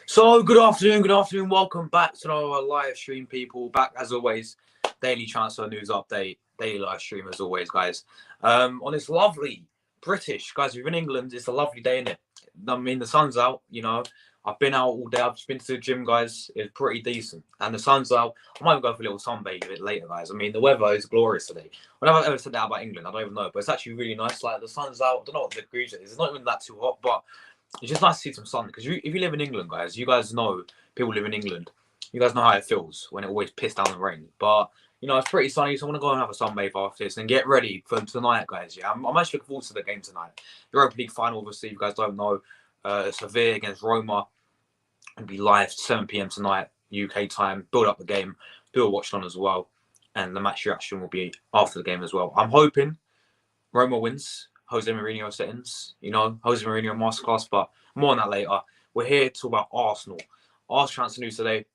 So, good afternoon. Welcome back to our live stream, people. Back as always, daily transfer news update, daily live stream as always, guys. On this lovely British, guys, we're in England. It's a lovely day, innit? I mean, the sun's out, you know. I've been out all day. I've just been to the gym, guys. It's pretty decent. And the sun's out. I might even go for a little sunbathe a bit later, guys. I mean, the weather is glorious today. Whenever I've ever said that about England, I don't even know. But it's actually really nice. Like, the sun's out. I don't know what the degrees it is. It's not even that too hot, but it's just nice to see some sun, because if you live in England, guys, you guys know, people live in England, you guys know how it feels when it always pisses down and rain. But, you know, it's pretty sunny, so I'm going to go and have a sunbathe after this and get ready for tonight, guys. Yeah, I'm actually looking forward to the game tonight. Europa League final, obviously, if you guys don't know, Sevilla against Roma. It'll be live 7 p.m. tonight, UK time. Build up the game, do a watch on as well. And the match reaction will be after the game as well. I'm hoping Roma wins. Jose Mourinho settings, you know, Jose Mourinho masterclass, but more on that later. We're here to talk about Arsenal. Arsenal transfer news today.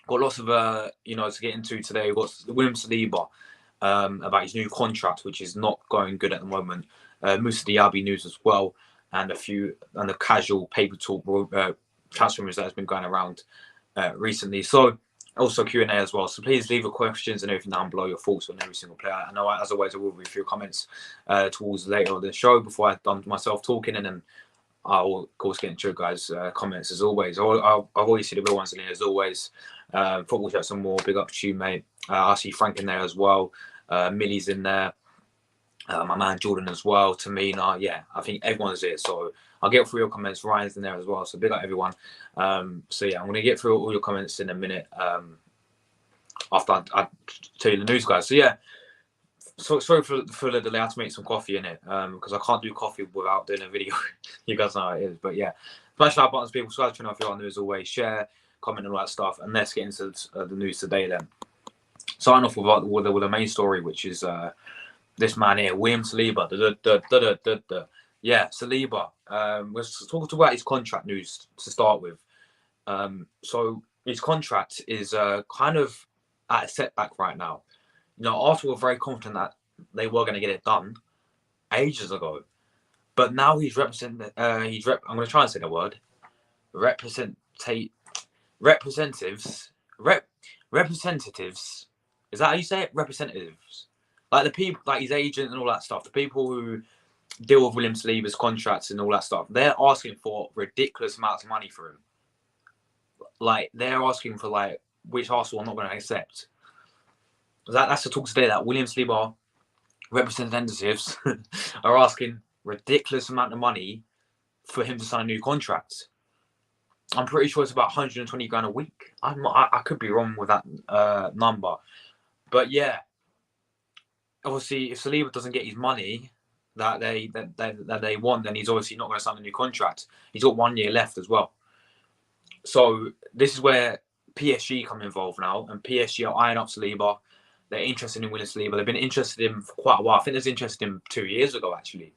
Got lots of, you know, to get into today. We've got William Saliba about his new contract, which is not going good at the moment. Moussa Diaby news as well, and the casual paper talk transfer news that has been going around recently. So, also Q&A as well. So please leave your questions and everything down below, your thoughts on every single player. I know, as always, I will read your comments towards later on the show before I've done myself talking, and then I'll, of course, get into you guys' comments as always. I've always seen the real ones in here as always. Football chat some more. Big up to you, mate. I see Frank in there as well. Millie's in there. My man Jordan as well. Tamina. Yeah, I think everyone's here. So I'll get through your comments. Ryan's in there as well. So big up everyone. So yeah, I'm going to get through all your comments in a minute after I tell you the news, guys. So yeah, so sorry for the delay. I had to make some coffee in it because I can't do coffee without doing a video. You guys know how it is. But yeah, smash that buttons, people. Subscribe to the channel if you're new as always. Share, comment, and all that stuff. And let's get into the news today then. Starting off with the main story, which is this man here, William Saliba. Yeah, Saliba. Let's talk about his contract news to start with. So his contract is kind of at a setback right now. You know, Arsenal were very confident that they were going to get it done ages ago, but now he's I'm going to try and say the word. Representatives. Is that how you say it? Representatives. Like the people, like his agent and all that stuff. The people who deal with William Saliba's contracts and all that stuff. They're asking for ridiculous amounts of money for him. Like, they're asking for, like, which Arsenal are not going to accept. That's the talk today, that William Saliba representatives are asking ridiculous amount of money for him to sign a new contract. I'm pretty sure it's about 120 grand a week. I could be wrong with that number. But yeah, obviously, if Saliba doesn't get his money that they want, then he's obviously not going to sign a new contract. He's got 1 year left as well. So this is where PSG come involved now, and PSG are eyeing up Saliba. They're interested in William Saliba. They've been interested in him for quite a while. I think they was interested in him 2 years ago, actually.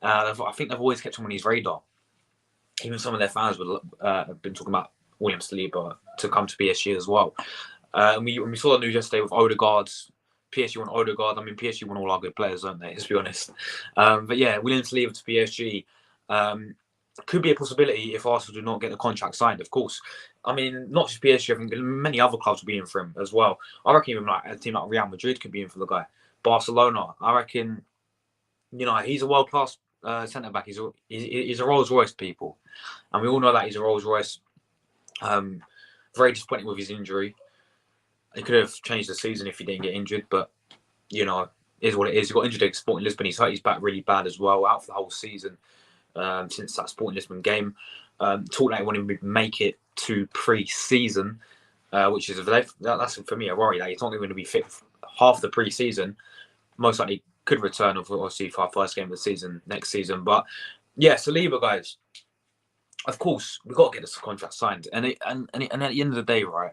I think they've always kept him on his radar. Even some of their fans have been talking about William Saliba to come to PSG as well. And we saw the news yesterday with Odegaard's PSG want Odegaard. I mean, PSG want all our good players, don't they? Let's be honest. But yeah, William Saliba to PSG could be a possibility if Arsenal do not get the contract signed, of course. I mean, not just PSG, I think many other clubs will be in for him as well. I reckon even like a team like Real Madrid could be in for the guy. Barcelona, I reckon, he's a world-class centre-back. He's a Rolls-Royce, people. And we all know that he's a Rolls-Royce. Very disappointing with his injury. He could have changed the season if he didn't get injured, but, is what it is. He got injured at Sporting Lisbon. He's hurt his back really bad as well, out for the whole season since that Sporting Lisbon game. Talk like he wanted to make it to pre-season, which is, that's for me a worry. That he's not going to be fit for half the pre-season. Most likely could return, obviously, for our first game of the season next season. But, yeah, Saliba, guys, of course, we've got to get this contract signed. And at the end of the day, right,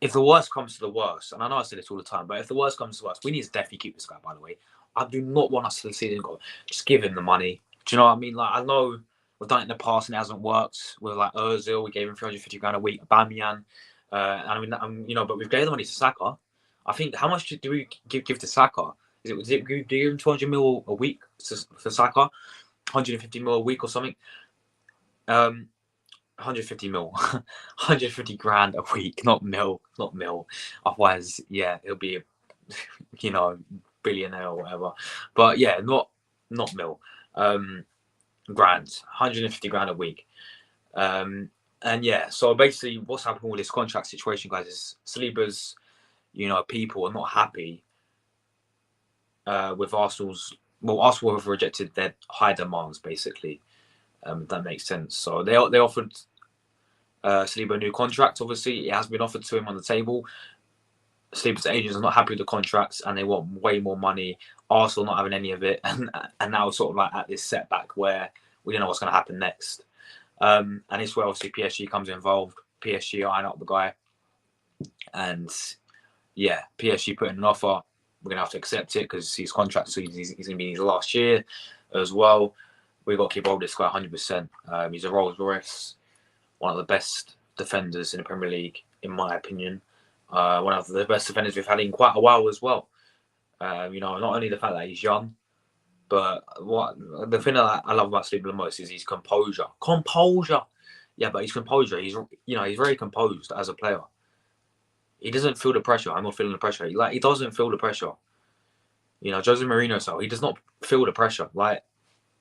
if the worst comes to the worst, and I know I say this all the time, but if the worst comes to the worst, we need to definitely keep this guy, by the way. I do not want us to see him go, just give him the money. Do you know what I mean? Like, I know we've done it in the past and it hasn't worked. With like Ozil, we gave him 350 grand a week. Bamian, but we've gave the money to Saka. I think, how much do we give to Saka? Do you give him 200 mil a week for Saka? 150 mil a week or something? 150 mil, 150 grand a week, not mil. Otherwise, yeah, it'll be a, billionaire or whatever. But yeah, not mil. Grand, 150 grand a week. And yeah, so basically what's happening with this contract situation, guys, is Saliba's, people are not happy with Arsenal's. Well, Arsenal have rejected their high demands, basically. If that makes sense. So they offered Saliba a new contract. Obviously, it has been offered to him on the table. Saliba's agents are not happy with the contracts and they want way more money. Arsenal not having any of it, and now sort of like at this setback where we don't know what's going to happen next. And it's where obviously PSG comes involved. PSG eyeing up the guy, and yeah, PSG put in an offer. We're gonna have to accept it because his contract, so he's gonna be in his last year as well. We've got to keep hold of this guy 100%. He's a Rolls Royce, one of the best defenders in the Premier League, in my opinion. One of the best defenders we've had in quite a while as well. Not only the fact that he's young, but the thing that I love about Saliba the most is his composure. Yeah, but his composure. He's very composed as a player. He doesn't feel the pressure. I'm not feeling the pressure. He doesn't feel the pressure. Jose Mourinho style. He does not feel the pressure. Like,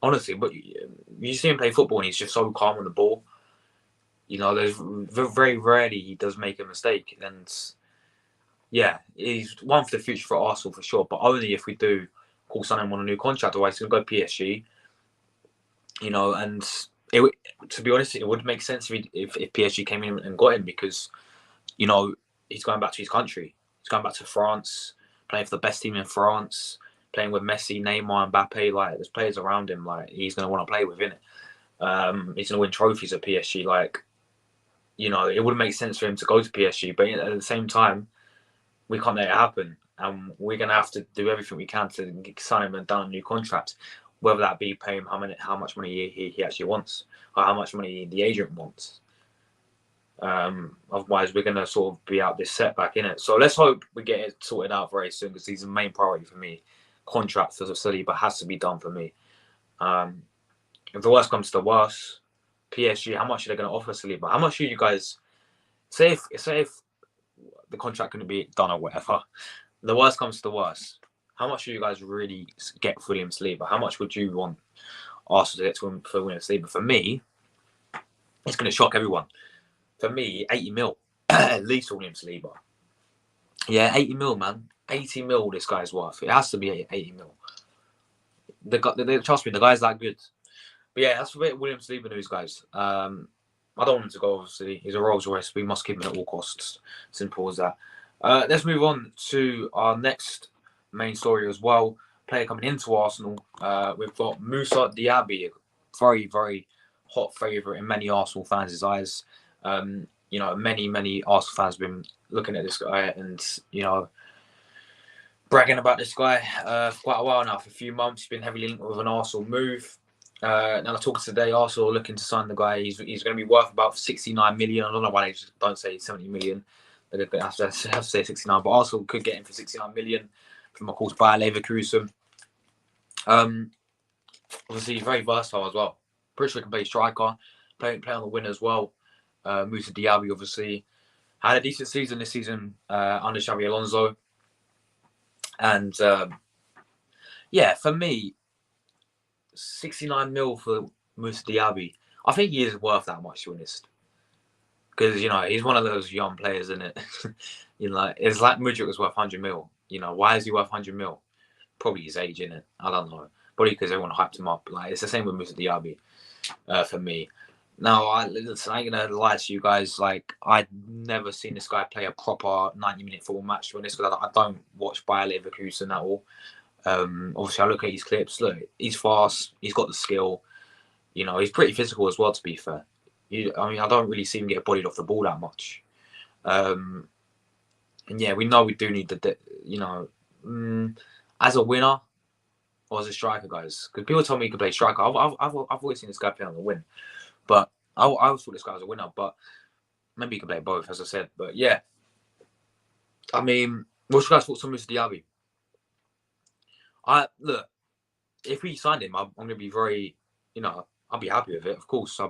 honestly, but you see him play football and he's just so calm on the ball. There's very rarely he does make a mistake. And yeah, he's one for the future for Arsenal for sure, but only if we do call someone on a new contract. Otherwise, he's going to go PSG. And to be honest, it would make sense if PSG came in and got him because, he's going back to his country. He's going back to France, playing for the best team in France, playing with Messi, Neymar, Mbappe. Like, there's players around him. Like, he's going to want to play with, innit? He's going to win trophies at PSG. Like, it wouldn't make sense for him to go to PSG, but at the same time, we can't let it happen. And we're going to have to do everything we can to sign him and down a new contract, whether that be pay him how much money he actually wants or how much money the agent wants. Otherwise, we're going to sort of be out this setback, innit? So let's hope we get it sorted out very soon because he's the main priority for me. Contract for Saliba has to be done for me. If the worst comes to the worst, PSG, how much are they going to offer Saliba? How much should you guys say if the contract couldn't be done or whatever? The worst comes to the worst. How much do you guys really get for William Saliba? How much would you want Arsenal to get to him for William Saliba? For me, it's going to shock everyone. For me, 80 mil at least for William Saliba. Yeah, 80 mil, man. 80 mil this guy's worth. It has to be 80 mil. Trust me, the guy's that good. But yeah, that's a bit William Saliba news, guys. I don't want him to go, obviously. He's a Rolls Royce. We must keep him at all costs. Simple as that. Let's move on to our next main story as well. Player coming into Arsenal. We've got Moussa Diaby, very, very hot favourite in many Arsenal fans' eyes. Many Arsenal fans have been looking at this guy and, bragging about this guy for quite a while now. For a few months, he's been heavily linked with an Arsenal move. Now, I talked today, Arsenal looking to sign the guy. He's going to be worth about 69 million. I don't know why they just don't say 70 million. I have to say 69, but Arsenal could get him for 69 million from, of course, Bayer Leverkusen. Obviously, very versatile as well. Pretty sure he can play striker, play on the wing as well. Moussa Diaby, obviously, had a decent season this season under Xabi Alonso. And yeah, for me, 69 mil for Moussa Diaby. I think he is worth that much, to be honest. Because, you know, he's one of those young players, isn't it? You know, it's like Mudryk was worth 100 mil. You know, why is he worth 100 mil? Probably his age, innit? I don't know. Probably because everyone hyped him up. Like, it's the same with Moussa Diaby for me. Now, I ain't gonna lie to you guys. Like, I'd never seen this guy play a proper 90-minute football match. To be honest, because I don't watch Bayer Leverkusen at all. Obviously, I look at his clips. Look, he's fast. He's got the skill. You know, he's pretty physical as well. To be fair, I mean, I don't really see him get bodied off the ball that much. And yeah, we know we do need the, you know, as a winner or as a striker, guys. Because people tell me he could play striker. I've always seen this guy play on the wing, but I always thought this guy was a winner. But maybe he can play both, as I said. But yeah, I mean, what's your guys' thoughts on Moussa Diaby? Look, if we signed him, I'm going to be very, you know, I'll be happy with it. Of course, I'll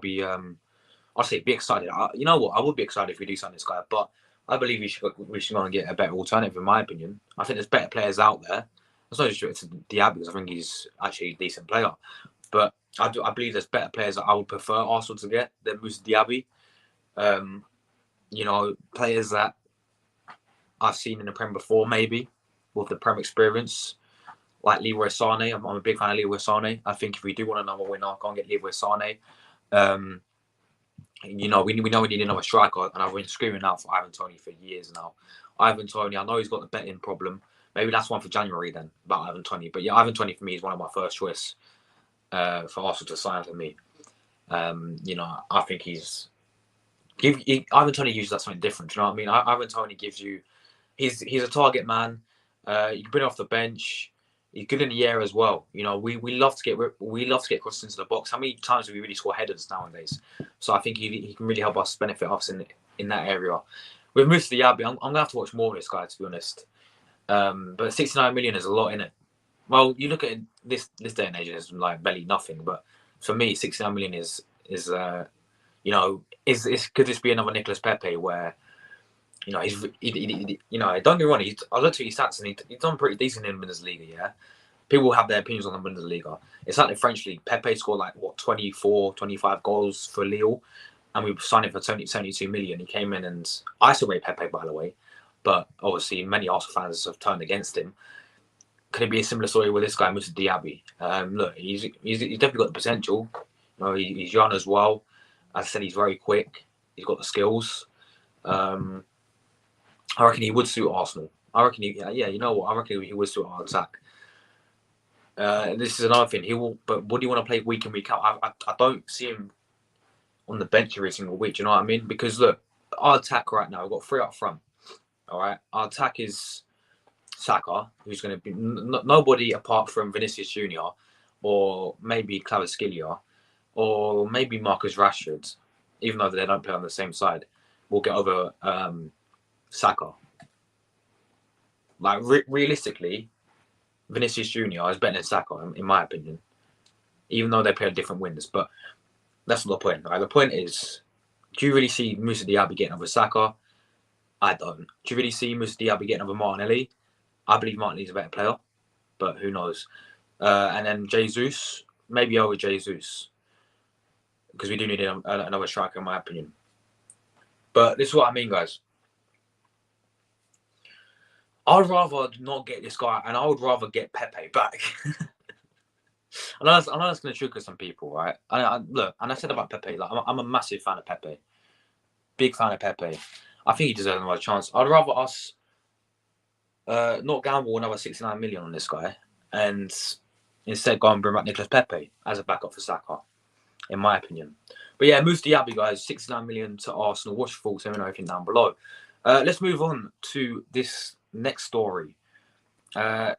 say be excited. You know what? I would be excited if we do sign this guy, but I believe we should go and get a better alternative, in my opinion. I think there's better players out there. It's not just to Diaby, because I think he's actually a decent player. But I believe there's better players that I would prefer Arsenal to get than Moussa Diaby. You know, players that I've seen in the Prem before, maybe, with the Prem experience. Like Leroy Sané. I'm a big fan of Leroy Sané. I think if we do want another winner, go and get Leroy Sané. You know, we know we need another striker, and I've been screaming out for Ivan Toney for years now. Ivan Toney, I know he's got the betting problem. Maybe that's one for January then, about Ivan Toney. But yeah, Ivan Toney for me is one of my first choice for Arsenal to sign for me. You know, I think Ivan Toney uses that something different. Do you know what I mean? Ivan Toney gives you, he's a target man. You can bring him off the bench. He's good in the air as well. You know, we love to get crosses into the box. How many times do we really score headers nowadays? So I think he can really help us benefit us in that area. With Moussa Diaby, I'm gonna have to watch more of this guy, to be honest. But 69 million is a lot, in it. Well, you look at this day and age, it's like barely nothing. But for me, 69 million is you know, could this be another Nicolas Pepe where, you know, you know, don't get me wrong, I looked at his stats and he's done pretty decent in the Bundesliga, yeah? People have their opinions on the Bundesliga. It's like the French league. Pepe scored like, 24, 25 goals for Lille, and we signed him for 72 million. He came in, and I still rate Pepe, by the way, but obviously many Arsenal fans have turned against him. Could it be a similar story with this guy, Moussa Diaby? Look, he's definitely got the potential. You know, he's young as well. As I said, he's very quick. He's got the skills. I reckon he would suit Arsenal. I reckon you know what? I reckon he would suit our attack. This is another thing. But what do you want to play week in, week out? I don't see him on the bench every single week. You know what I mean? Because look, our attack right now, we've got 3 up front. All right, our attack is Saka, who's going to be nobody apart from Vinicius Junior, or maybe Kvaratskhelia, or maybe Marcus Rashford, even though they don't play on the same side. We'll get over Saka. Like realistically, Vinicius Junior is better than Saka, in my opinion, even though they play on different wings. But that's not the point. Right? The point is, do you really see Moussa Diaby getting over Saka? I don't. Do you really see Moussa Diaby getting over Martinelli? I believe Martinelli's a better player, but who knows? And then Jesus, maybe over Jesus, because we do need another striker, in my opinion. But this is what I mean, guys. I'd rather not get this guy, and I would rather get Pepe back. I know that's going to trigger some people, right? Look, and I said about Pepe, like I'm a massive fan of Pepe, big fan of Pepe. I think he deserves another chance. I'd rather us not gamble another 69 million on this guy, and instead go and bring back Nicolas Pepe as a backup for Saka, in my opinion. But yeah, Moussa Diaby, guys, 69 million to Arsenal. What's your thoughts? Let me know everything down below. Let's move on to this next story. Do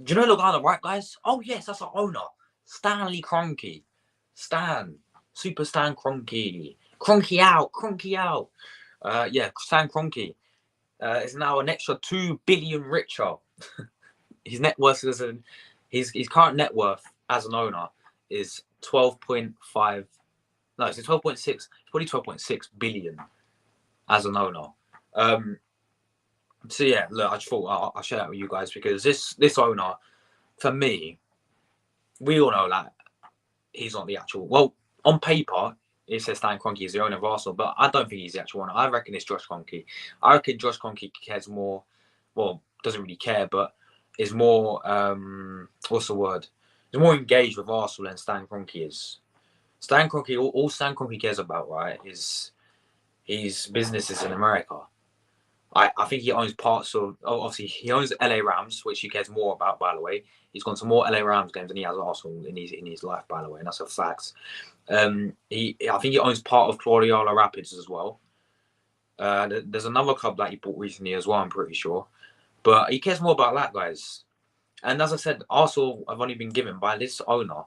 you know the guy on the right, guys? Oh yes, that's our owner, Stanley Kroenke. Super Stan Kroenke. Kroenke out. Yeah, Stan Kroenke is now an extra 2 billion richer. His net worth his current net worth as an owner is 12.5. No, it's 12.6. It's probably 12.6 billion as an owner. So yeah, look, I just thought I'll share that with you guys because this owner, for me, we all know that he's not the actual. Well, on paper, it says Stan Kroenke is the owner of Arsenal, but I don't think he's the actual owner. I reckon it's Josh Kroenke. I reckon Josh Kroenke cares more. Well, doesn't really care, but is more. What's the word? He's more engaged with Arsenal than Stan Kroenke is. Stan Kroenke, all Stan Kroenke cares about, right, is his businesses in America. I think he owns parts of. Oh, obviously, he owns LA Rams, which he cares more about. By the way, he's gone to more LA Rams games than he has Arsenal in his life. By the way, and that's a fact. I think he owns part of Colorado Rapids as well. There's another club that he bought recently as well. I'm pretty sure, but he cares more about that, guys. And as I said, Arsenal have only been given by this owner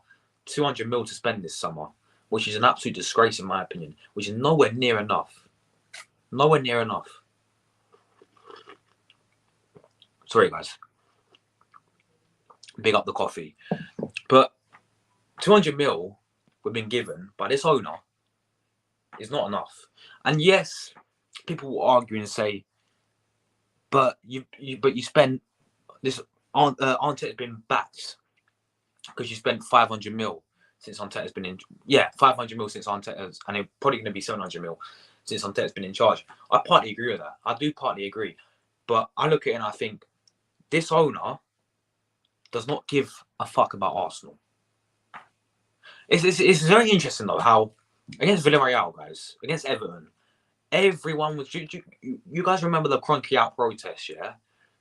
200 mil to spend this summer, which is an absolute disgrace in my opinion. Which is nowhere near enough. Nowhere near enough. Sorry, guys. Big up the coffee. But 200 mil we've been given by this owner is not enough. And yes, people will argue and say, but you spent this. Arteta's been backed because you spent 500 mil since Arteta's been in. Yeah, 500 mil since Arteta's, and it's probably going to be 700 mil since Arteta's been in charge. I partly agree with that. I do partly agree, but I look at it and I think this owner does not give a fuck about Arsenal. It's very interesting though how against Villarreal, guys, against Everton, everyone was. You guys remember the Kroenke out protest, yeah?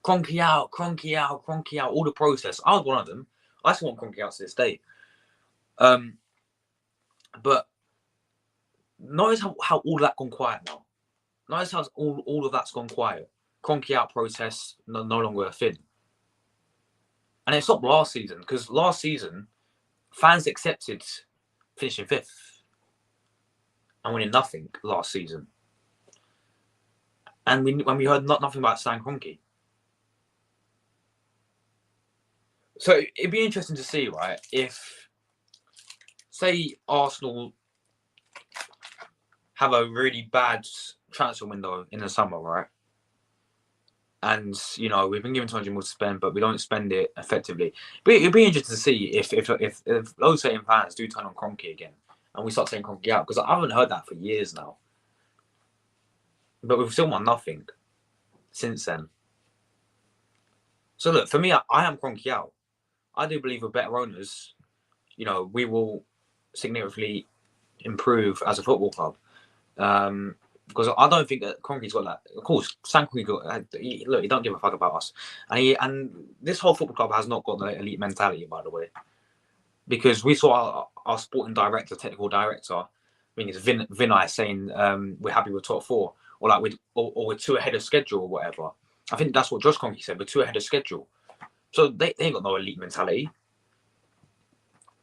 Kroenke out, Kroenke out, Kroenke out. All the protests. I was one of them. I still want Kroenke out to this day. But notice how all that gone quiet now. Notice how all of that's gone quiet. Kroenke out protests no longer a thing. And it stopped last season because last season fans accepted finishing 5th and winning nothing last season. And when we heard nothing about Stan Kroenke. So it'd be interesting to see, right, if, say, Arsenal have a really bad transfer window in the summer, right? And, you know, we've been given 200 mil to spend, but we don't spend it effectively. But it'd be interesting to see if those same fans do turn on Kroenke again and we start saying Kroenke out, because I haven't heard that for years now. But we've still won nothing since then. So look, for me, I am Kroenke out. I do believe with better owners, you know, we will significantly improve as a football club. Because I don't think that Kroenke's got that. Of course, Stan Kroenke, he don't give a fuck about us, and this whole football club has not got the elite mentality, by the way. Because we saw our sporting director, technical director, I think it's Vinay saying we're happy with top 4, or like we're 2 ahead of schedule or whatever. I think that's what Josh Kroenke said. We're 2 ahead of schedule. So they ain't got no elite mentality.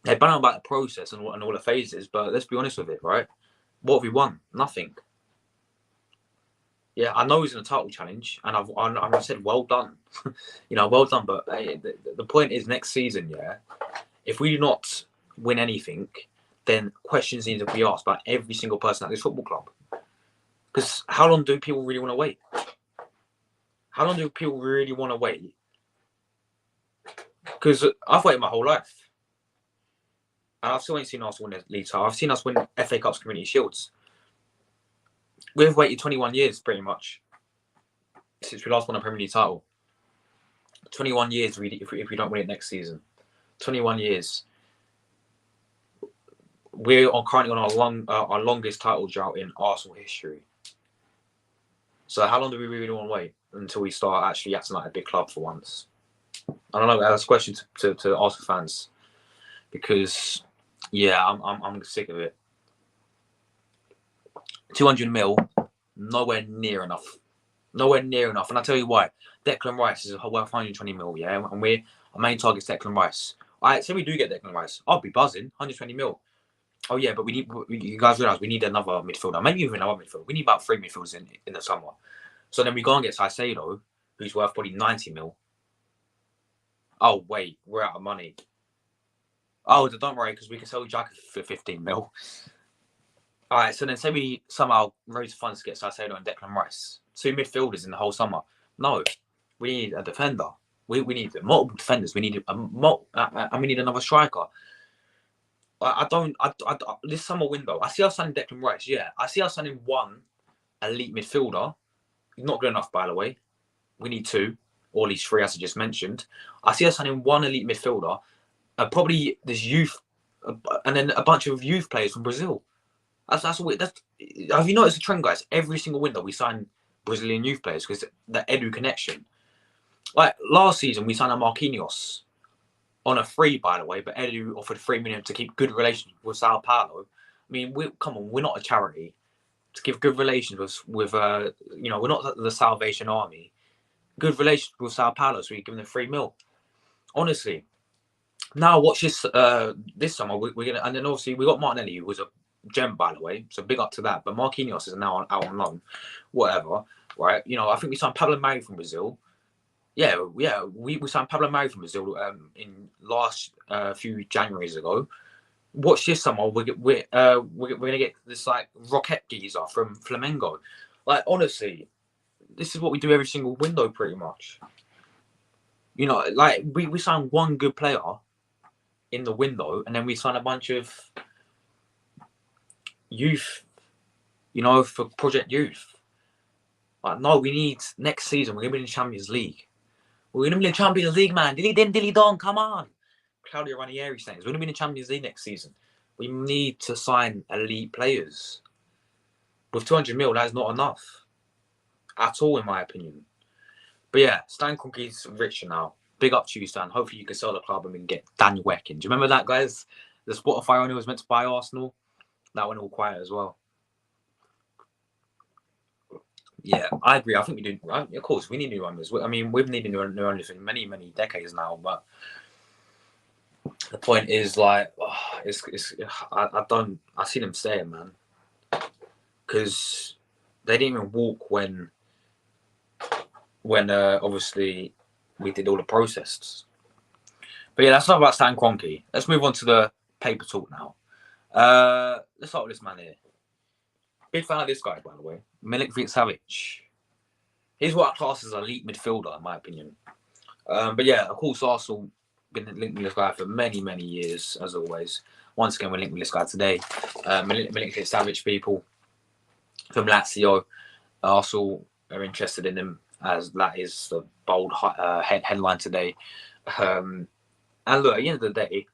They're bang on about the process and all the phases, but let's be honest with it, right? What have we won? Nothing. Yeah, I know he's in a title challenge, and I've said well done, you know, well done. But hey, the point is, next season, yeah, if we do not win anything, then questions need to be asked by every single person at this football club. Because how long do people really want to wait? How long do people really want to wait? Because I've waited my whole life. And I've still ain't seen us win the league title. I've seen us win FA Cups, Community Shields. We've waited 21 years, pretty much, since we last won a Premier League title. 21 years, really, if we don't win it next season. 21 years. We're currently on our longest title drought in Arsenal history. So how long do we really want to wait until we start actually acting like a big club for once? I don't know. That's a question to Arsenal fans, because yeah, I'm sick of it. 200 mil, nowhere near enough. Nowhere near enough. And I'll tell you why. Declan Rice is worth 120 mil, yeah? And our main target's Declan Rice. Alright, say we do get Declan Rice. I'll be buzzing. 120 mil. Oh yeah, but you guys realise we need another midfielder, maybe even another midfielder. We need about 3 midfielders in the summer. So then we go and get Caicedo, who's worth probably 90 mil. Oh wait, we're out of money. Oh, don't worry, because we can sell Jack for 15 mil. All right, so then say we somehow raise funds to get Caicedo and Declan Rice, 2 midfielders in the whole summer. No, we need a defender. We need multiple defenders. We need we need another striker. This summer window, I see us signing Declan Rice. Yeah, I see us signing one elite midfielder. He's not good enough, by the way. We need 2, or at least 3, as I just mentioned. I see us signing one elite midfielder, probably this youth, and then a bunch of youth players from Brazil. That's have you noticed the trend, guys? Every single window we sign Brazilian youth players because the Edu connection. Like last season, we signed a Marquinhos on a free, by the way, but Edu offered 3 million to keep good relations with Sao Paulo. I mean, come on, we're not a charity to give good relations with we're not the Salvation Army. Good relations with Sao Paulo, so we give them 3 mil. Honestly, now watch this. This summer we're gonna, and then obviously we got Martinelli, who was a gem, by the way, so big up to that. But Marquinhos is now out on loan, whatever, right? I think we signed Pablo Mari from Brazil. Yeah, we signed Pablo Mari from Brazil in last few Januaries ago. Watch this summer, we're gonna get this like rocket geezer from Flamengo. Like honestly, this is what we do every single window, pretty much. Like we sign one good player in the window, and then we sign a bunch of youth, for Project Youth. Like, no, we need next season. We're gonna be in the Champions League. We're gonna be in the Champions League, man. Dilly din, dilly don. Come on, Claudio Ranieri saying we're gonna be in the Champions League next season. We need to sign elite players. With 200 mil, that's not enough at all, in my opinion. But yeah, Stan Kroenke's richer now. Big up to you, Stan. Hopefully you can sell the club and we can get Daniel Weck in. Do you remember that, guys? The Spotify owner was meant to buy Arsenal. That went all quiet as well. Yeah, I agree. I think we do. Of course, we need new owners. I mean, we've needed new owners for many, many decades now. But the point is, like, I see them staying, man, because they didn't even walk when obviously we did all the protests. But yeah, that's not about Stan Kroenke. Let's move on to the paper talk now. Let's start with this man here. Big fan of this guy, by the way. Milinkovic-Savic. He's what I class as an elite midfielder, in my opinion. But yeah, of course, Arsenal been linked with this guy for many, many years, as always. Once again, we're linked with this guy today. Milinkovic-Savic, people from Lazio. Arsenal are interested in him, as that is the bold headline today. And look, at the end of the day,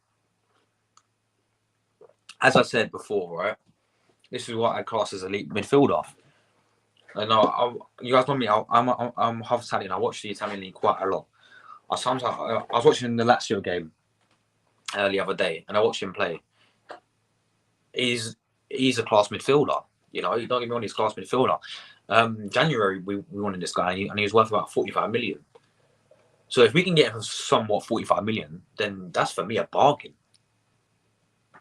as I said before, right, this is what I class as elite midfielder. And you guys know me. I'm half Italian. I watch the Italian league quite a lot. I was watching the Lazio game the other day, and I watched him play. He's a class midfielder. You don't get me wrong, he's a class midfielder. January we wanted this guy, and he was worth about 45 million. So if we can get him for somewhat 45 million, then that's for me a bargain.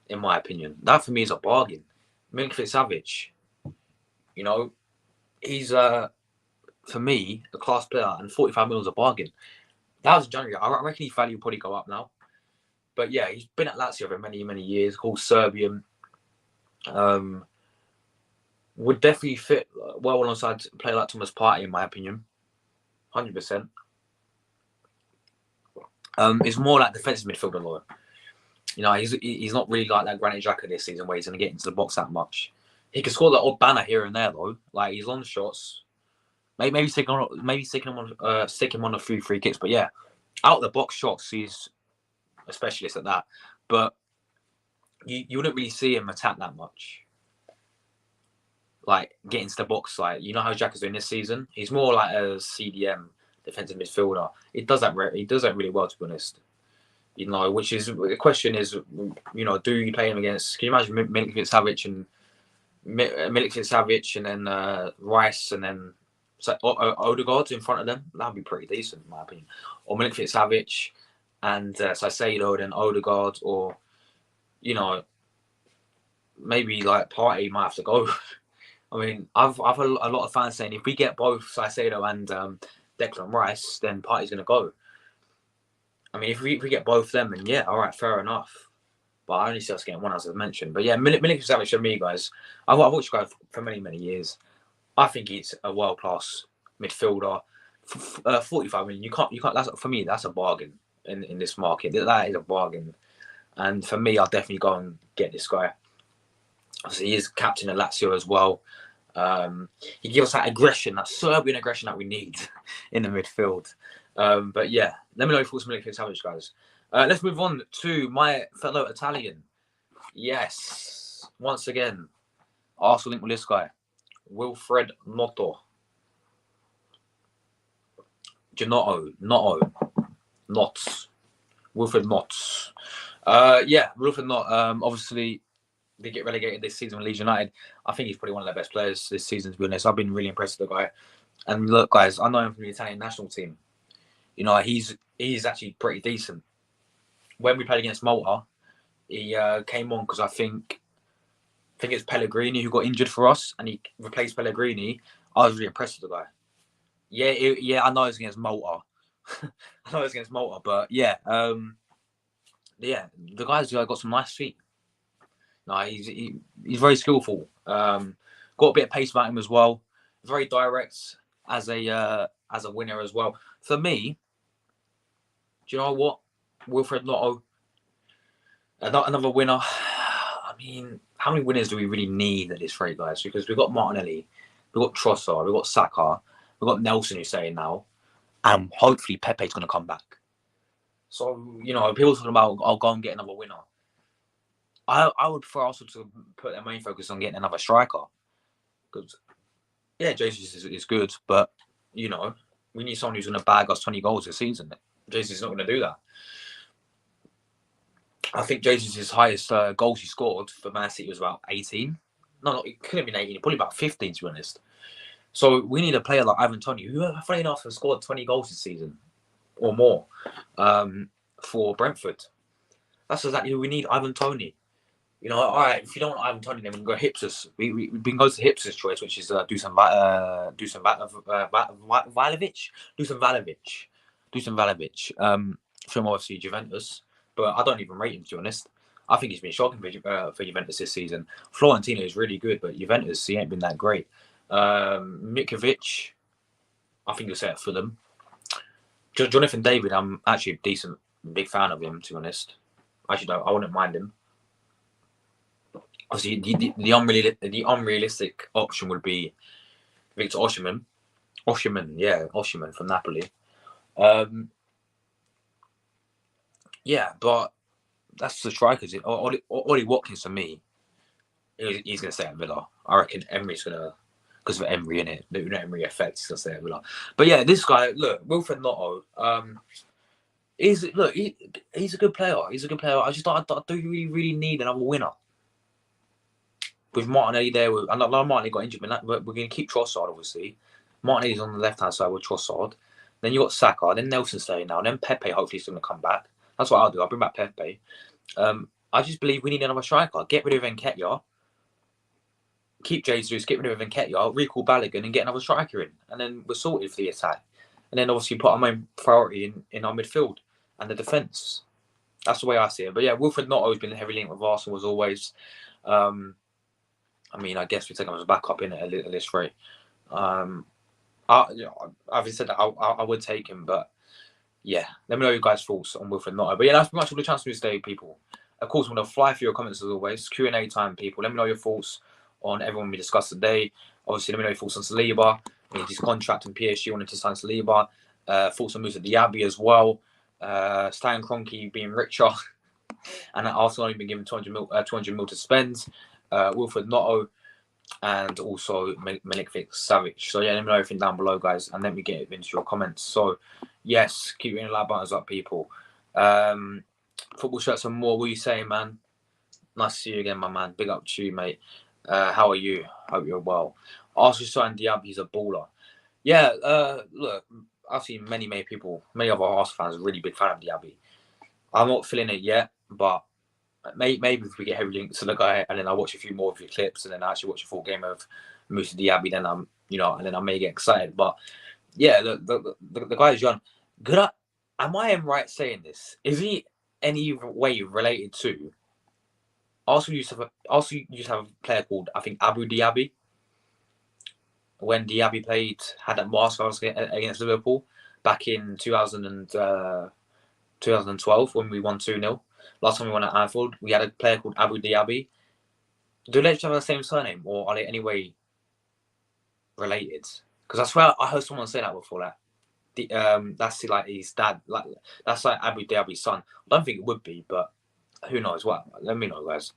In my opinion, that for me is a bargain. Milinkovic-Savic, he's for me a class player, and 45 million is a bargain. That was in January. I reckon his value will probably go up now. But yeah, he's been at Lazio for many, many years. Called Serbian. Would definitely fit well alongside a player like Thomas Partey, in my opinion. 100%. It's more like defensive midfielder, though. He's not really like that Granit Xhaka this season, where he's going to get into the box that much. He can score the odd banner here and there, though. Like his long shots. Maybe stick him on a few free kicks, but yeah, out of the box shots, he's a specialist at that. But you wouldn't really see him attack that much. Like get into the box, like how Xhaka's doing this season. He's more like a CDM defensive midfielder. He does that really well, to be honest. Which is the question is, do you play him against? Can you imagine Milinkovic-Savic and then Rice and then Odegaard in front of them? That'd be pretty decent, in my opinion. Or Milinkovic-Savic and Caicedo, then Odegaard, or maybe like Partey might have to go. I mean, I've heard a lot of fans saying if we get both Saicedo and Declan Rice, then Partey's going to go. I mean, if we get both of them, then yeah, all right, fair enough. But I only see us getting one, as I mentioned. But yeah, Milik-Savic for me, guys. I've watched the guy for many, many years. I think he's a world-class midfielder. 45 million. You can't. That's, for me, that's a bargain in this market. That is a bargain. And for me, I'll definitely go and get this guy. Obviously, he is captain of Lazio as well. He gives us that aggression, that Serbian aggression that we need in the midfield. But yeah, let me know your thoughts on Milik-Savic, guys. Let's move on to my fellow Italian. Yes, once again, Arsenal linked with this guy, Wilfred Noto. Nots. Wilfred Nots. Yeah, Wilfred Not. Obviously, they get relegated this season with Leeds United. I think he's probably one of their best players this season, to be honest. I've been really impressed with the guy. And look, guys, I know him from the Italian national team. You know, he's actually pretty decent. When we played against Malta, he came on because I think it's Pellegrini who got injured for us, and he replaced Pellegrini. I was really impressed with the guy. Yeah, I know it's against Malta. But yeah, the guy's got some nice feet. No, he's very skillful. Got a bit of pace about him as well. Very direct as a winner as well. For me, do you know what? Wilfred Lotto, another winner. I mean, how many winners do we really need at this rate, guys? Because we've got Martinelli, we've got Trossard, we've got Saka, we've got Nelson who's saying now, and hopefully Pepe's going to come back. So, you know, people talking about, I'll go and get another winner. I would prefer also to put their main focus on getting another striker. Because, yeah, Jesus is good, but, you know, we need someone who's going to bag us 20 goals this season. Jesus is not going to do that. I think Jesus' highest goals he scored for Man City was about 18. No, it couldn't have been 18. Probably about 15, to be honest. So we need a player like Ivan Toney, who, funny enough, has scored 20 goals this season or more for Brentford. That's exactly who we need, Ivan Toney. You know, all right, if you don't want Ivan Toney, then we can go Hipsis. We can go to Hipsis' choice, which is Dusan Vlahovic. From obviously Juventus, but I don't even rate him, to be honest. I think he's been shocking for Juventus this season. Florentino is really good, but Juventus, he ain't been that great. Mikovic, I think you'll say at Fulham. Jonathan David, I'm actually a big fan of him, to be honest. Actually, I wouldn't mind him. Obviously, the unrealistic option would be Victor Osimhen. Osimhen from Napoli. Yeah, but that's the strikers. Ollie Watkins, for me, he's going to stay at Villa. I reckon Emery's going to, because of Emery in it, the Emery effect, he's going to stay at Villa. But yeah, this guy, look, Wilfred Noto, he's a good player. He's a good player. I do really, really need another winner. With Martinelli there, I know Martinelli got injured, but we're going to keep Trossard, obviously. Martinelli's on the left-hand side with Trossard. Then you got Saka, then Nelson staying now, and then Pepe hopefully is going to come back. That's what I'll do. I'll bring back Pepe. I just believe we need another striker. Get rid of Nketiah. Keep Jesus. Get rid of Nketiah. Recall Balogun and get another striker in. And then we're sorted for the attack. And then obviously put our main priority in our midfield and the defence. That's the way I see it. But yeah, Wilfred Noto has been heavily linked with Arsenal as always. I mean, I guess we take him as a backup in at this rate. Having said that, I would take him, but yeah, let me know your guys' thoughts on Wilfred Noto. But yeah, that's pretty much all the chance for today, people. Of course, I'm going to fly through your comments as always. Q&A time, people. Let me know your thoughts on everyone we discussed today. Obviously, let me know your thoughts on Saliba. His contract in PSG, wanted to sign Saliba. Thoughts on Moussa Diaby as well. Stan Kroenke being richer. And Arsenal only been given 200 mil to spend. Wilfred Noto. And also Milik-Savic. So yeah, let me know everything down below, guys, and let me get into your comments. So yes, keep your like buttons up, people. Football shirts and more. What are you saying, man? Nice to see you again, my man. Big up to you, mate. How are you? Hope you're well. Arsenal signed Diaby's a baller. Yeah, look, I've seen many people, many of our Arsenal fans are really big fan of Diaby. I'm not feeling it yet, but maybe if we get heavy links to the guy, and then I watch a few more of your clips, and then I actually watch a full game of Moussa Diaby, then and then I may get excited. But yeah, the guy is young. Am I right saying this? Is he any way related to? Also used to have a player called, I think, Abu Diaby. When Diaby had that masterclass against Liverpool back in 2012 when we won 2-0. Last time we won at Anfield, we had a player called Abu Diaby. Do they have the same surname, or are they anyway related? Because I swear I heard someone say that before. That's like his dad. That's like Abu Dhabi's son. I don't think it would be, but who knows? What? Let me know, guys.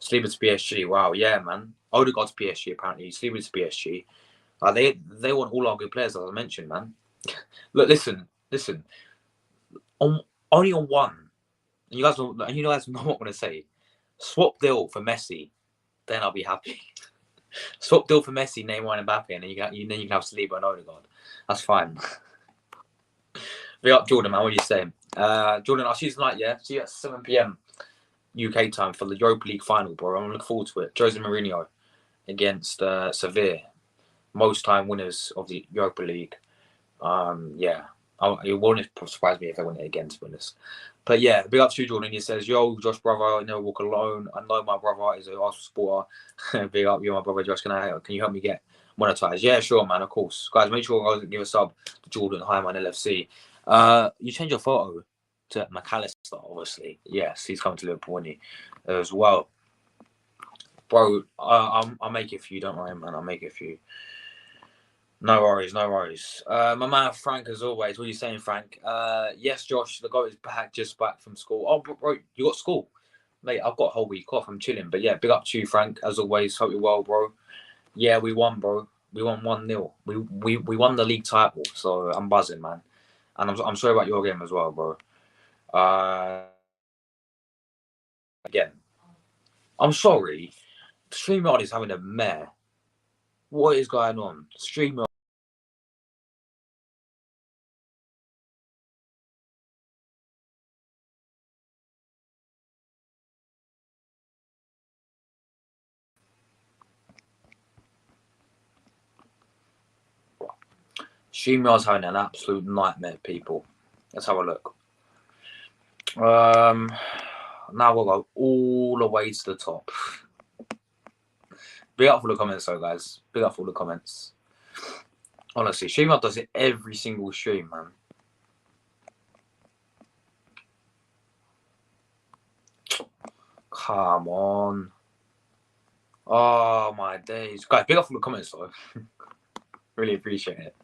Saliba to PSG. Wow, yeah, man. Odegaard to PSG. Apparently, Saliba to PSG. They want all our good players, as I mentioned, man. Look, listen. Only on one. You guys know what I'm going to say. Swap deal for Messi, then I'll be happy. Swap deal for Messi, Neymar and Mbappe, and then you can have Saliba and Odegaard. That's fine. Big up Jordan, man. What are you saying? Jordan, I'll see you tonight, yeah? See you at 7 p.m. UK time for the Europa League final, bro. I'm looking forward to it. Jose Mourinho against Sevilla. Most time winners of the Europa League. Yeah. It won't surprise me if they win it again, to be honest. But yeah, big up to you, Jordan. He says, yo, Josh, brother, I never walk alone. I know my brother is an Arsenal supporter. Big up, you, my brother, Josh. Can you help me get monetized? Yeah, sure, man, of course. Guys, make sure you give a sub to Jordan Hyman LFC. You change your photo to McAllister, obviously. Yes, he's coming to Liverpool, as well. Bro, I'll make it for you. Don't worry, man. I'll make it for you. No worries. My man Frank, as always. What are you saying, Frank? Yes, Josh, the guy is just back from school. Oh, bro, you got school? Mate, I've got a whole week off. I'm chilling. But yeah, big up to you, Frank, as always. Hope you're well, bro. Yeah, we won, bro. We won 1-0. We won the league title, so I'm buzzing, man. And I'm sorry about your game as well, bro. Again, I'm sorry. StreamYard is having a mare. What is going on? StreamYard. StreamYard's having an absolute nightmare, people. Let's have a look. Now we'll go all the way to the top. Big up for the comments, though, guys. Big up for the comments. Honestly, StreamYard does it every single stream, man. Come on. Oh, my days. Guys, big up for the comments, though. Really appreciate it.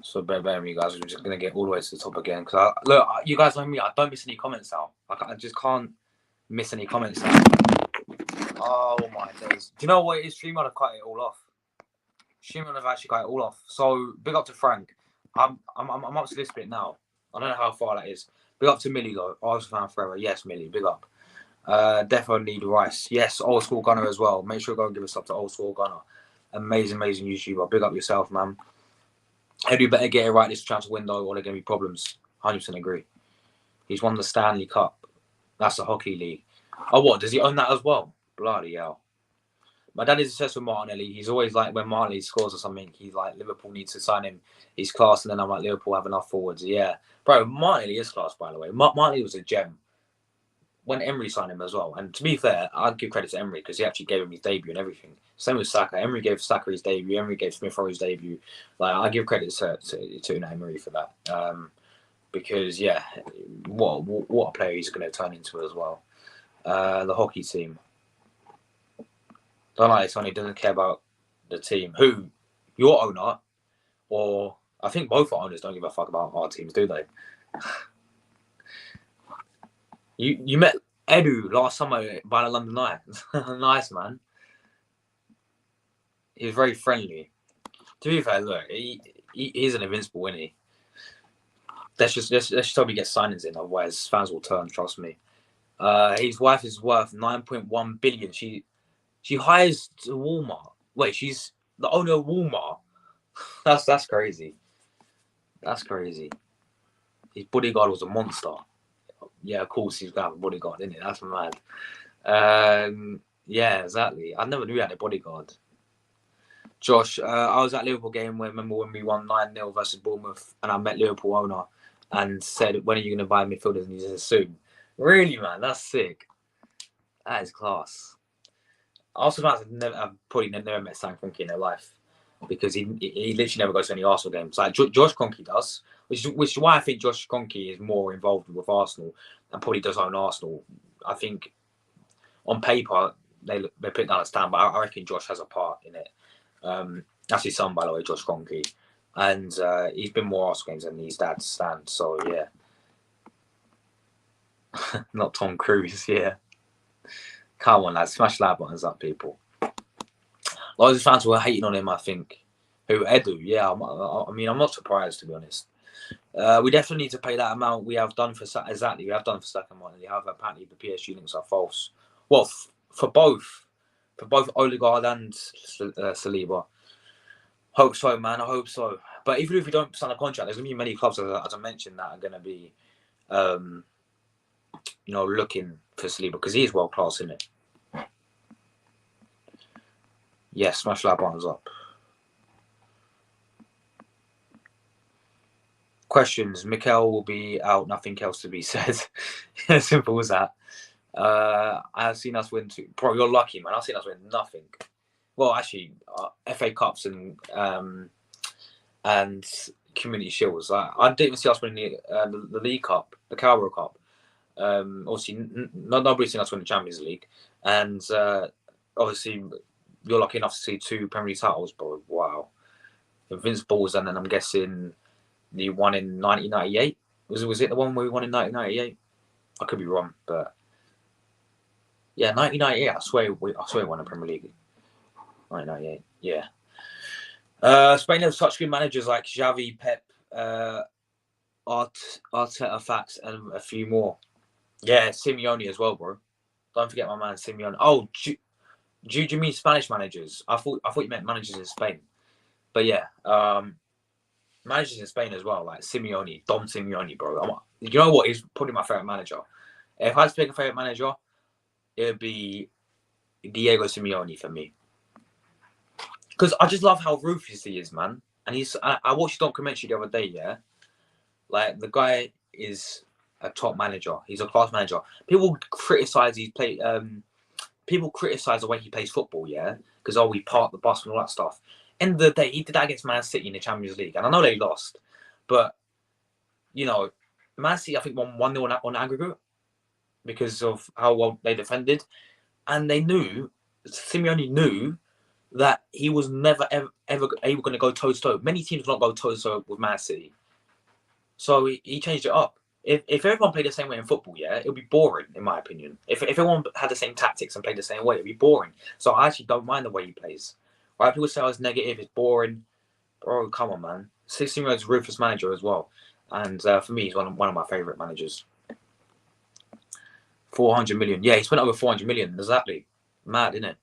So bear with me, guys. We're just gonna get all the way to the top again. Because look, you guys know me. I don't miss any comments out. I just can't miss any comments out. Oh my days! Do you know what it is? StreamYard have cut it all off. StreamYard have actually cut it all off. So big up to Frank. I'm up to this bit now. I don't know how far that is. Big up to Millie though. Arsenal fan forever. Yes, Millie. Big up. Defo need Rice. Yes, Old School Gunner as well. Make sure you go and give a sub to Old School Gunner. Amazing YouTuber. Big up yourself, man. Edu better get it right this transfer window or there are going to be problems. 100% agree. He's won the Stanley Cup. That's the hockey league. Oh, what? Does he own that as well? Bloody hell. My dad is obsessed with Martinelli. He's always like, when Martinelli scores or something, he's like, Liverpool needs to sign him. He's class. And then I'm like, Liverpool have enough forwards. Yeah. Bro, Martinelli is class, by the way. Martinelli was a gem. When Emery signed him as well. And to be fair, I'd give credit to Emery because he actually gave him his debut and everything. Same with Saka. Emery gave Saka his debut. Emery gave Smith Rowe his debut. Like, I give credit to Emery for that. Because, yeah, what a player he's going to turn into as well. The hockey team. Don't like Sonny doesn't care about the team. Who? Your owner? Or I think both our owners don't give a fuck about our teams, do they? You met Edu last summer by the London Eye. Nice, man. He was very friendly. To be fair, look, he's an invincible, isn't he? Let's just hope he gets signings in, otherwise fans will turn. Trust me. His wife is worth 9.1 billion. She hires to Walmart. Wait, she's the owner of Walmart. That's crazy. That's crazy. His bodyguard was a monster. Yeah, of course he's gonna have a bodyguard, isn't it? That's mad. Yeah, exactly. I never knew he had a bodyguard. Josh, I was at Liverpool game remember when we won 9-0 versus Bournemouth, and I met Liverpool owner and said, "When are you going to buy midfielders?" And he said, "Soon." Really, man, that's sick. That is class. Arsenal fans have probably never met Sam Kroenke in their life because he literally never goes to any Arsenal games. Like Josh Kroenke does, which is why I think Josh Kroenke is more involved with Arsenal and probably does own Arsenal. I think on paper they put down a stand, but I reckon Josh has a part in it. That's his son, by the way, Josh Kroenke, and he's been more Arsenal games than his dad's stand. So yeah, not Tom Cruise. Yeah, come on, lads, smash like buttons up, people. Loads of fans were hating on him. I think. Who Edu? Yeah, I mean, I'm not surprised, to be honest. We definitely need to pay that amount. We have done for exactly. We have done for second one. You have apparently the PSG links are false. Well, for both Odegaard and Saliba. Hope so, man. I hope so. But even if we don't sign a contract, there's gonna be many clubs, as I mentioned, that are gonna be, looking for Saliba because he is world class, isn't it? Yes, smash that buttons up. Questions. Mikel will be out. Nothing else to be said. Simple as that. I have seen us win two. Bro, you're lucky, man. I've seen us win nothing. Well, actually, FA Cups and Community Shields. I didn't even see us winning the League Cup, the Carabao Cup. Obviously, nobody's seen us win the Champions League, and obviously, you're lucky enough to see 2 Premier League titles, bro. Wow, Invincibles, and then I'm guessing the one in 1998. Was it the one where we won in 1998? I could be wrong, but yeah, 1998. I swear we won a Premier League. 1998. Yeah. Spain has such good managers like Xavi, Pep, Arteta, Fax, and a few more. Yeah, Simeone as well, bro. Don't forget my man Simeone. Oh, do you mean Spanish managers? I thought you meant managers in Spain. But yeah, managers in Spain as well, like Simeone, Dom Simeone, bro. You know what? He's probably my favorite manager. If I had to pick a favorite manager, it would be Diego Simeone for me. Because I just love how ruthless he is, man. And I watched a documentary the other day, yeah? Like, the guy is a top manager. He's a class manager. People criticize people criticize the way he plays football, yeah? Because, we park the bus and all that stuff. End of the day, he did that against Man City in the Champions League. And I know they lost. But, Man City, I think, won 1-0 on aggregate because of how well they defended. And Simeone knew that he was never, ever going to go toe-to-toe. Many teams will not go toe-to-toe with Man City. So he changed it up. If everyone played the same way in football, yeah, it would be boring, in my opinion. If everyone had the same tactics and played the same way, it would be boring. So I actually don't mind the way he plays. Right? People say it's negative, it's boring. Bro, come on, man. Simeone's a ruthless manager as well. And for me, he's one of my favourite managers. 400 million. Yeah, he spent over 400 million. Exactly. Mad, isn't it?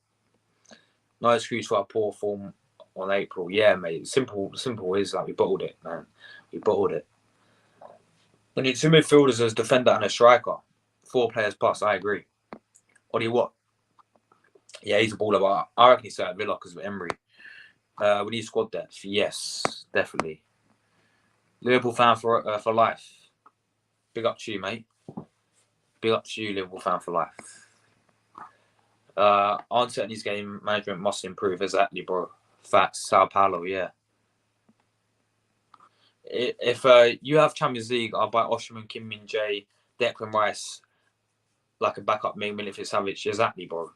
No excuse for our poor form on April. Yeah, mate. Simple is like we bottled it, man. We bottled it. We need 2 midfielders as defender and a striker. 4 players plus. I agree. What do you want? Yeah, he's a baller, but I reckon he's at Villa because of Emery. We need squad depth. Yes, definitely. Liverpool fan for life. Big up to you, mate. Big up to you, Liverpool fan for life. Answer in his game management must improve. Exactly, bro. Facts. Sao Paulo, yeah. If you have Champions League, I'll buy Osimhen, Kim Min-jae, Declan Rice, like a backup Milinkovic Savic. Exactly, bro.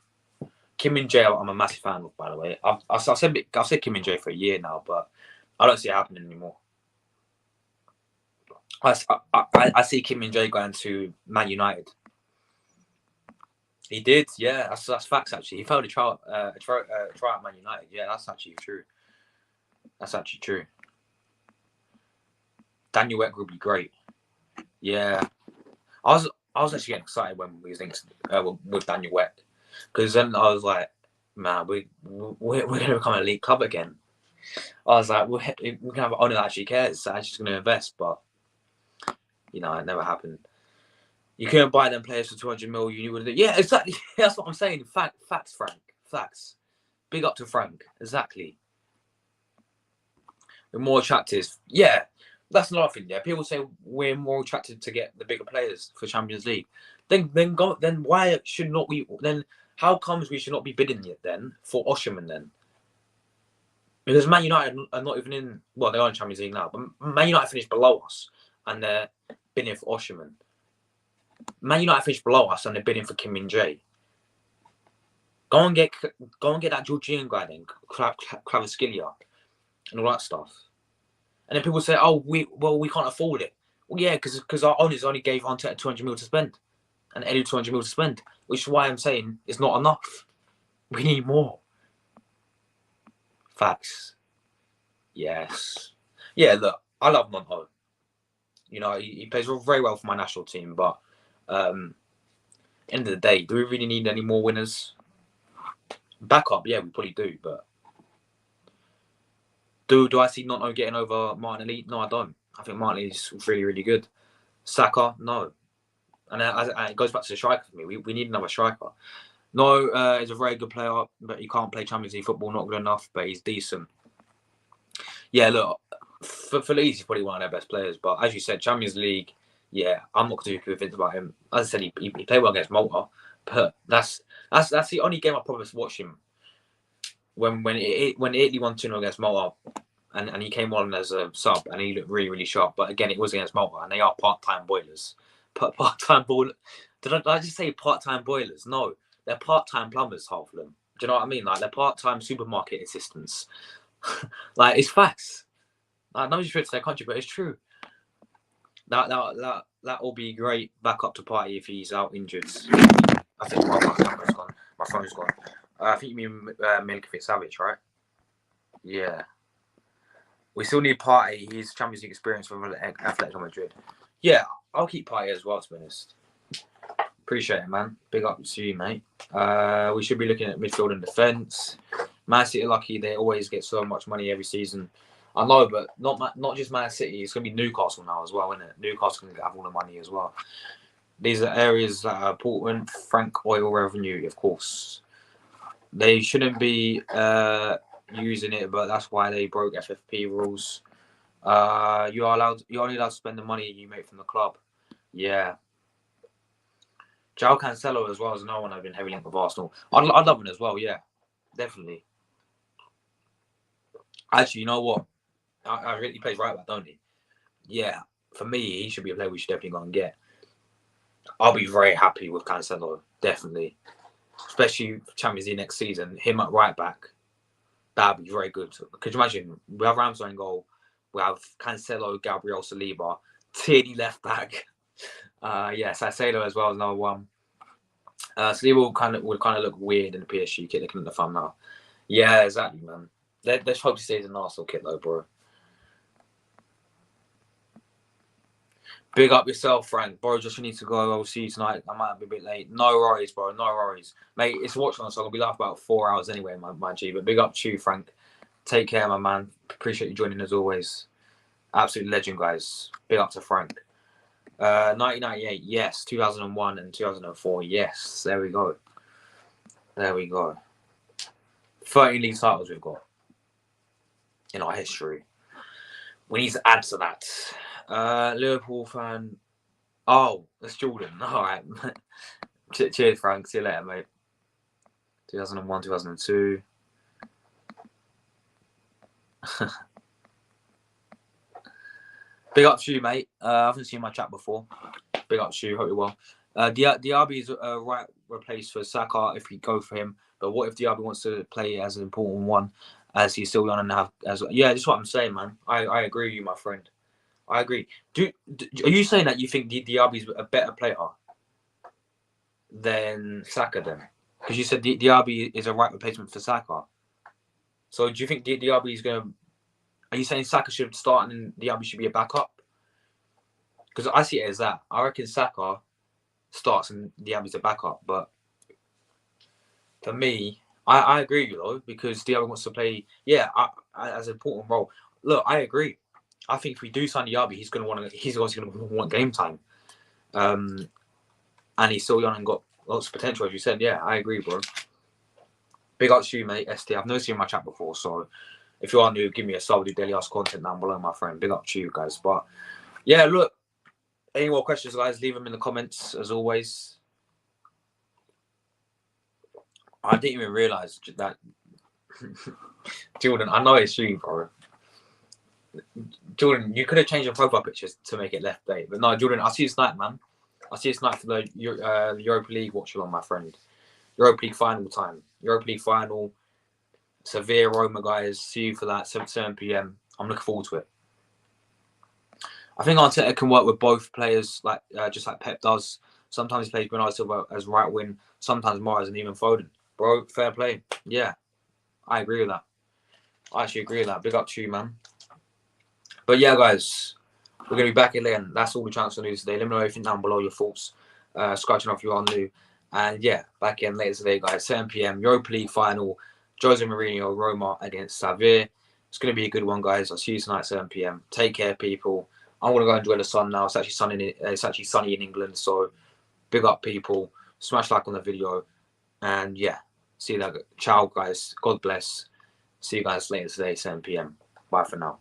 Kim Min-jae, I'm a massive fan of, by the way. I've said Kim Min-jae for a year now, but I don't see it happening anymore. I see Kim Min-jae going to Man United. He did, yeah. That's facts, actually. He failed a trial at Man United. Yeah, that's actually true. Daniel Weck would be great. Yeah. I was actually getting excited when we was with Daniel Weck. Because then I was like, man, we're going to become a league club again. I was like, we can have an owner that actually cares. So actually going to invest, but you know, it never happened. You couldn't buy them players for 200 mil. You would, yeah, exactly. That's what I'm saying. Facts, Frank. Facts. Big up to Frank. Exactly. We're more attractive. Yeah, that's another thing. Yeah, people say we're more attracted to get the bigger players for Champions League. Then why should not we? Then how comes we should not be bidding yet then for Osimhen then? Because Man United are not even in. Well, they are in Champions League now, but Man United finished below us, and they're bidding for Osimhen. Man United finished below us, and they're bidding for Kim Min Jae. Go and get that Georgian guy then, Kvaratskhelia, and all that stuff. And then people say, "Oh, we can't afford it." Well, yeah, because our owners only gave Arteta 200 mil to spend, and Eddie 200 mil to spend, which is why I'm saying it's not enough. We need more. Facts. Yes. Yeah. Look, I love Monto. You know, he plays very well for my national team, but end of the day, do we really need any more winners? Backup, yeah, we probably do, but do I see Nonto getting over Martinelli? No, I don't. I think Martinelli's really, really good. Saka, no. And it goes back to the striker for me. We need another striker. No, he's a very good player, but he can't play Champions League football, not good enough, but he's decent. Yeah, look, for Leeds, he's probably one of their best players, but as you said, Champions League, yeah, I'm not too convinced about him. As I said, he played well against Malta, but that's the only game I probably watched him when Italy won 2-0 against Malta, and he came on as a sub, and he looked really, really sharp. But again, it was against Malta, and they are part-time boilers. Part-time boilers. Did I just say part-time boilers? No, they're part-time plumbers, half of them. Do you know what I mean? Like, they're part-time supermarket assistants. Like, it's facts. Like, no disrespect to their country, but it's true. That will be great backup to Party if he's out injured. I think my camera's gone. My phone's gone. I think you mean Milinkovic-Savic, right? Yeah. We still need Partey. His Champions League experience with Atletico Madrid. Yeah, I'll keep Partey as well, to be honest. Appreciate it, man. Big up to you, mate. We should be looking at midfield and defence. Man City are lucky. They always get so much money every season. I know, but not just Man City. It's going to be Newcastle now as well, isn't it? Newcastle can have all the money as well. These are areas that are important. Frank oil revenue, of course. They shouldn't be using it, but that's why they broke FFP rules. You're only allowed to spend the money you make from the club. Yeah. João Cancelo as well as no one I've been heavily linked with Arsenal. I'd love him as well, yeah. Definitely. Actually, you know what? He plays right back, don't he? Yeah. For me, he should be a player we should definitely go and get. I'll be very happy with Cancelo, definitely. Especially for Champions League next season. Him at right back, that'd be very good. Could you imagine? We have Ramsey in goal. We have Cancelo, Gabriel, Saliba, Tierney left back. Saliba as well as another one. Saliba would kind of look weird in the PSG kit looking at the thumbnail. Yeah, exactly, man. Let's hope he stays in Arsenal kit though, bro. Big up yourself, Frank. Bro, just need to go. I'll see you tonight. I might be a bit late. No worries, bro. No worries. Mate, it's watching on, so I'll be live about 4 hours anyway, my G. But big up to you, Frank. Take care, my man. Appreciate you joining as always. Absolute legend, guys. Big up to Frank. 1998, yes. 2001 and 2004, yes. There we go. 13 league titles we've got in our history. We need to add to that. Liverpool fan. Oh, that's Jordan. All right. Cheers, Frank. See you later, mate. 2001, 2002. Big up to you, mate. I haven't seen my chat before. Big up to you. Hope you're well. Diaby is a right replace for Saka if we go for him. But what if Diaby wants to play as an important one, as he's still young and have yeah, that's what I'm saying, man. I agree with you, my friend. I agree. Are you saying that you think Diaby is a better player than Saka then? Because you said Diaby is a right replacement for Saka. So do you think Diaby is going to... Are you saying Saka should start and Diaby should be a backup? Because I see it as that. I reckon Saka starts and Diaby's a backup. But for me, I agree with you though, because Diaby wants to play. Yeah, as an important role. Look, I agree. I think if we do sign Diaby, he's obviously going to want game time. And he's still young and got lots of potential, as you said. Yeah, I agree, bro. Big up to you, mate. ST. I've never seen my chat before, so if you are new, give me a sub. Do daily ask content down below, my friend. Big up to you guys. But yeah, look. Any more questions, guys? Leave them in the comments, as always. I didn't even realize that. Jordan, I know it's you, bro. Jordan, you could have changed your profile pictures to make it left day. But no, Jordan, I see you tonight, man. I see you tonight for the Europa League watch along, my friend. Europa League final time. Europa League final. Severe Roma, guys. See you for that, 7 p.m. I'm looking forward to it. I think Arteta can work with both players, like just like Pep does. Sometimes he plays Bernardo Silva as right wing, sometimes Morris and even Foden. Bro, fair play. Yeah, I agree with that. I actually agree with that. Big up to you, man. But yeah, guys, we're going to be back again. That's all the transfer news today. Let me know everything down below, your thoughts. Scratching off if you are new. And yeah, back in later today, guys. 7 p.m. Europa League final. Jose Mourinho, Roma against Sevilla. It's going to be a good one, guys. I'll see you tonight, 7 p.m. Take care, people. I'm going to go enjoy the sun now. It's actually sunny in England. So big up, people. Smash like on the video. And yeah, see you later. Ciao, guys. God bless. See you guys later today, 7 p.m. Bye for now.